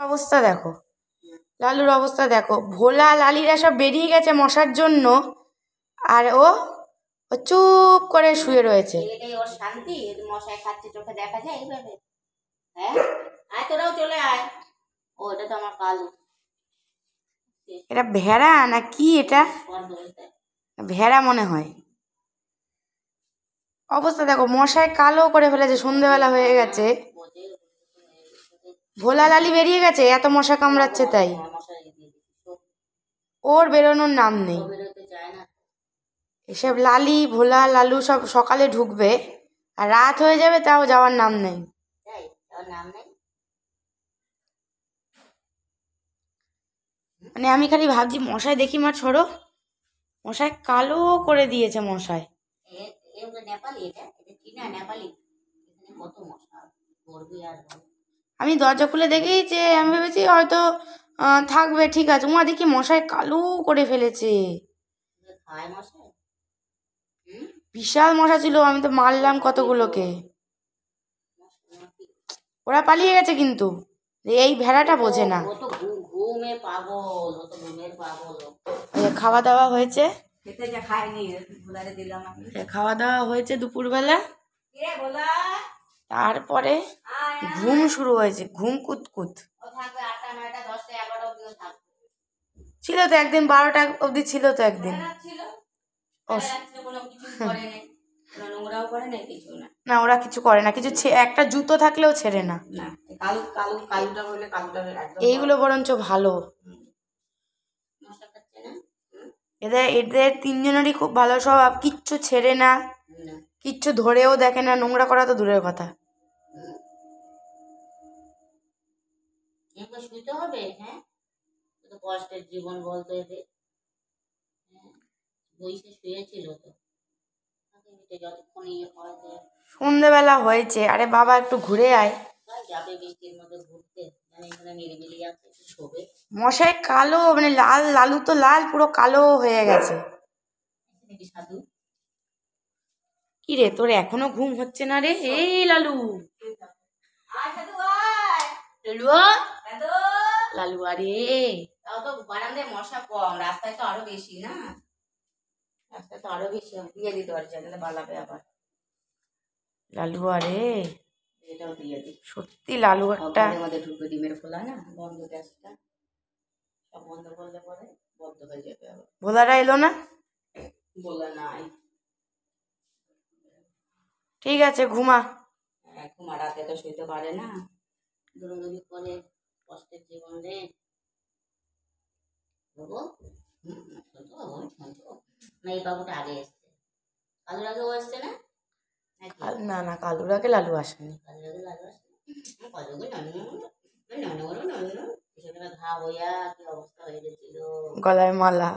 অবস্থা দেখো, লালুর অবস্থা দেখো, ভোলা লালিরা সব বেরিয়ে গেছে মশার জন্য, আর ও চুপ করে শুয়ে রয়েছে। এটাই ওর শান্তি, মশায় খাচ্ছে চোখে দেখা যায় এইভাবে। হ্যাঁ, আয় তোরাও চলে আয়। ও এটা তো আমার কালু। এটা ভেড়া না কি? এটা ভেড়া মনে হয়। অবস্থা দেখো, মশায় কালো করে ফেলেছে, সন্ধেবেলা হয়ে গেছে, ভোলা লালি বেরিয়ে গেছে, এত মশা কামড়াচ্ছে তাই। ওর বেরোনোর নাম নেই। এসব লালি ভোলা লালু সব সকালে ঢুকবে আর রাত হয়ে যাবে, তাও যাওয়ার নাম নেই। মানে আমি খালি ভাবছি, মশায় দেখি মা ছড়ো, মশায় কালো করে দিয়েছে মশায়। আমি দরজা খুলে দেখি যে আমি ভেবেছি হয়তো থাকবে, ঠিক আছে, মা দেখি মশায় কালো করে ফেলেছে। বিশাল মশা ছিল, আমি তো মারলাম কতগুলোকে। ওরা পালিয়ে গেছে, কিন্তু এই ভেড়াটা বোঝে না। খাওয়া দাওয়া হয়েছে, খাওয়া দাওয়া হয়েছে দুপুরবেলা, তারপরে ঘুম শুরু হয়েছে, ঘুম কুতকুত ছিল তো একদিন, 12টা অবধি ছিল তো একদিন। না ওরা কিছু করে না, কিছু একটা জুতো থাকলেও ছেড়ে না। এইগুলো বরঞ্চ ভালো, এদের এদের তিনজনেরই খুব ভালো স্বভাব, কিচ্ছু ছেড়ে না, কিচ্ছু ধরেও দেখে না, নোংরা করা তো দূরের কথা। শুইতে হবে, হ্যাঁ, কষ্টের জীবন বলতো এদের। বইসে শুয়েছিল তো, যতক্ষণ ইয়ে হয়। সন্ধ্যেবেলা হয়েছে, আরে বাবা একটু ঘুরে আয়। যাবে বৃষ্টির মধ্যে ঘুরতে, মানে এখানে নিরিবিলি আছে, শোবে। মশাই কালো, মানে লাল, লালু তো লাল, পুরো কালো হয়ে গেছে। সাধু কি রে, তোর এখনো ঘুম হচ্ছে না রে? এই লালু, লালু আরে, তাও তো বারান্দায় মশা কম, রাস্তায় তো আরো বেশি না, রাস্তায় তো আরো বেশি। দিয়ে দিতে পারছি, পালাবে আবার। লালু আরে, এটাও দিয়ে দিই। সত্যি লালু একটা আমাদের ঢুকবে, ডিমের খোলা না বন্ধ, গ্যাসটা সব বন্ধ করলে পরে বন্ধ হয়ে যাবে আবার। ভোলারা এলো না? বলা নাই। ঠিক আছে, ঘুমা। ঘুমা, রাতে তো শুইতে পারে না, দৌড়াদৌড়ি করে, কষ্টের জীবন রে। না এই বাবুটা আগে এসছে, কালুর আগেও আসছে না? না না, কালুর আগে লালু আসেনি। কালুর আগে লালু আসছে, কতগুলো ঘা হইয়া কি অবস্থা হয়ে গেছিল, গলায় মালা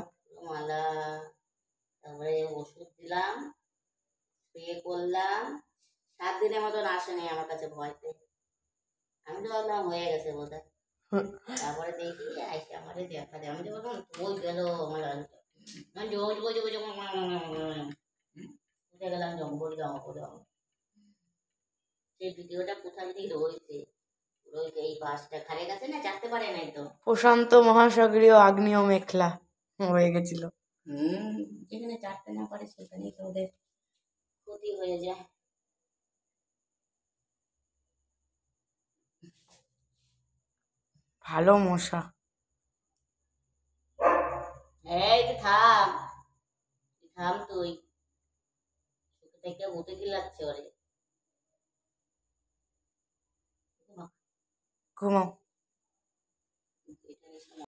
মালা, তারপরে ওষুধ দিলাম, স্প্রে করলাম, 7 দিনের মতন আসেনি আমার কাছে ভয়তে। আমি তো ভাবলাম হয়ে গেছে বোধহয়। তারপরে দেখি আইসে আমারে দেখা যায়, আমি তো বললাম ওই গেল আমার লালুটা, বুঝে গেলাম জঙ্গল জমা করে। সেই ভিডিওটা কোথায় যদি রয়েছে, এই বাসটা খারে গেছে না, চাটতে পারে নাই তো, প্রশান্ত মহাসাগরীয় আগ্নেয় মেঘলা হয়ে গেছিল। যেখানে চাটতে না পারে সেখানেই তো ওদের ক্ষতি হয়ে যায়। ভালো মশা। এই থাম, থাম তুই, থেকে উঠে কি লাগছে ওরে। ঘুমাও।